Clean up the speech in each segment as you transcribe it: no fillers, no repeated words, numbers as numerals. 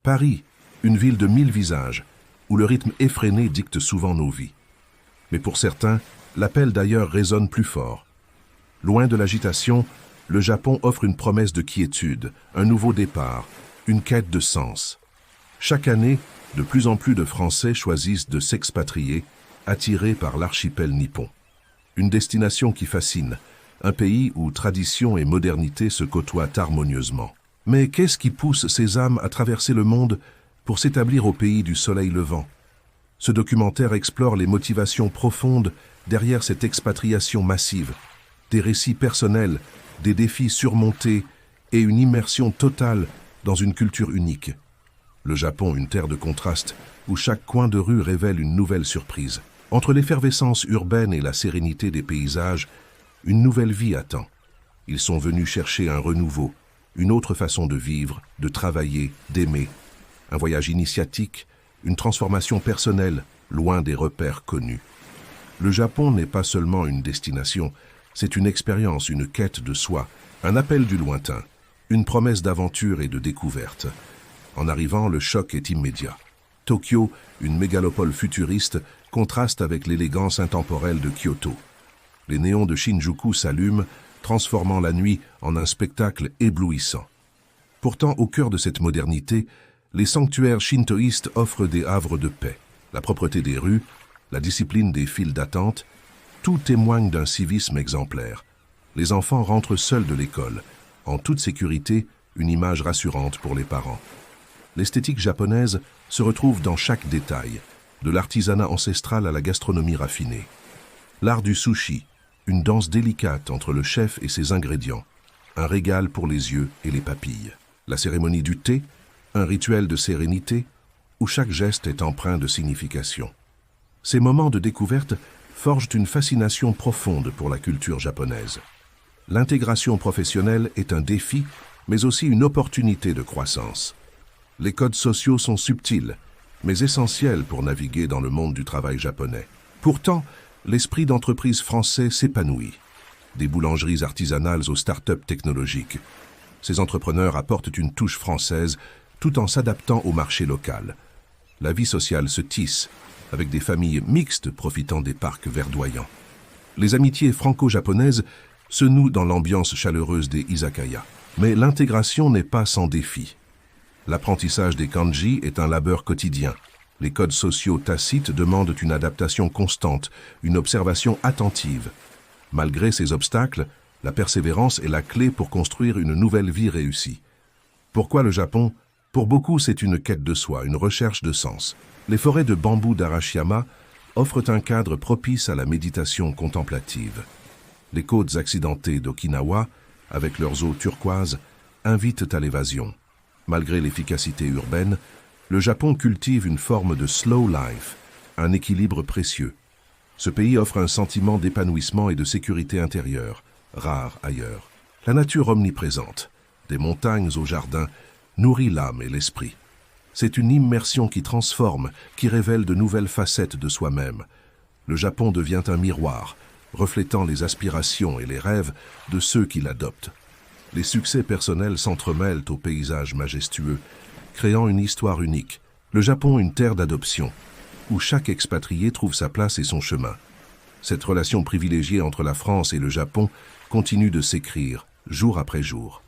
Paris, une ville de 1000 visages, où le rythme effréné dicte souvent nos vies. Mais pour certains, l'appel d'ailleurs résonne plus fort. Loin de l'agitation, le Japon offre une promesse de quiétude, un nouveau départ, une quête de sens. Chaque année, de plus en plus de Français choisissent de s'expatrier, attirés par l'archipel nippon. Une destination qui fascine, un pays où tradition et modernité se côtoient harmonieusement. Mais qu'est-ce qui pousse ces âmes à traverser le monde pour s'établir au pays du soleil levant? Ce documentaire explore les motivations profondes derrière cette expatriation massive, des récits personnels, des défis surmontés et une immersion totale dans une culture unique. Le Japon, une terre de contraste, où chaque coin de rue révèle une nouvelle surprise. Entre l'effervescence urbaine et la sérénité des paysages, une nouvelle vie attend. Ils sont venus chercher un renouveau, une autre façon de vivre, de travailler, d'aimer. Un voyage initiatique, une transformation personnelle, loin des repères connus. Le Japon n'est pas seulement une destination, c'est une expérience, une quête de soi, un appel du lointain, une promesse d'aventure et de découverte. En arrivant, le choc est immédiat. Tokyo, une mégalopole futuriste, contraste avec l'élégance intemporelle de Kyoto. Les néons de Shinjuku s'allument, transformant la nuit en un spectacle éblouissant. Pourtant, au cœur de cette modernité, les sanctuaires shintoïstes offrent des havres de paix. La propreté des rues, la discipline des files d'attente, tout témoigne d'un civisme exemplaire. Les enfants rentrent seuls de l'école, en toute sécurité, une image rassurante pour les parents. L'esthétique japonaise se retrouve dans chaque détail, de l'artisanat ancestral à la gastronomie raffinée. L'art du sushi, une danse délicate entre le chef et ses ingrédients, un régal pour les yeux et les papilles. La cérémonie du thé, un rituel de sérénité, où chaque geste est empreint de signification. Ces moments de découverte forgent une fascination profonde pour la culture japonaise. L'intégration professionnelle est un défi, mais aussi une opportunité de croissance. Les codes sociaux sont subtils, mais essentiels pour naviguer dans le monde du travail japonais. Pourtant, l'esprit d'entreprise français s'épanouit. Des boulangeries artisanales aux start-up technologiques. Ces entrepreneurs apportent une touche française tout en s'adaptant au marché local. La vie sociale se tisse, avec des familles mixtes profitant des parcs verdoyants. Les amitiés franco-japonaises se nouent dans l'ambiance chaleureuse des izakaya. Mais l'intégration n'est pas sans défi. L'apprentissage des kanji est un labeur quotidien. Les codes sociaux tacites demandent une adaptation constante, une observation attentive. Malgré ces obstacles, la persévérance est la clé pour construire une nouvelle vie réussie. Pourquoi le Japon? Pour beaucoup, c'est une quête de soi, une recherche de sens. Les forêts de bambou d'Arashiyama offrent un cadre propice à la méditation contemplative. Les côtes accidentées d'Okinawa, avec leurs eaux turquoises, invitent à l'évasion. Malgré l'efficacité urbaine, le Japon cultive une forme de slow life, un équilibre précieux. Ce pays offre un sentiment d'épanouissement et de sécurité intérieure, rare ailleurs. La nature omniprésente, des montagnes aux jardins, nourrit l'âme et l'esprit. C'est une immersion qui transforme, qui révèle de nouvelles facettes de soi-même. Le Japon devient un miroir, reflétant les aspirations et les rêves de ceux qui l'adoptent. Les succès personnels s'entremêlent aux paysages majestueux, créant une histoire unique. Le Japon, une terre d'adoption, où chaque expatrié trouve sa place et son chemin. Cette relation privilégiée entre la France et le Japon continue de s'écrire, jour après jour.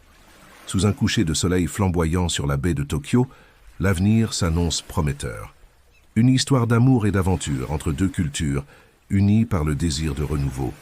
Sous un coucher de soleil flamboyant sur la baie de Tokyo, l'avenir s'annonce prometteur. Une histoire d'amour et d'aventure entre deux cultures, unies par le désir de renouveau.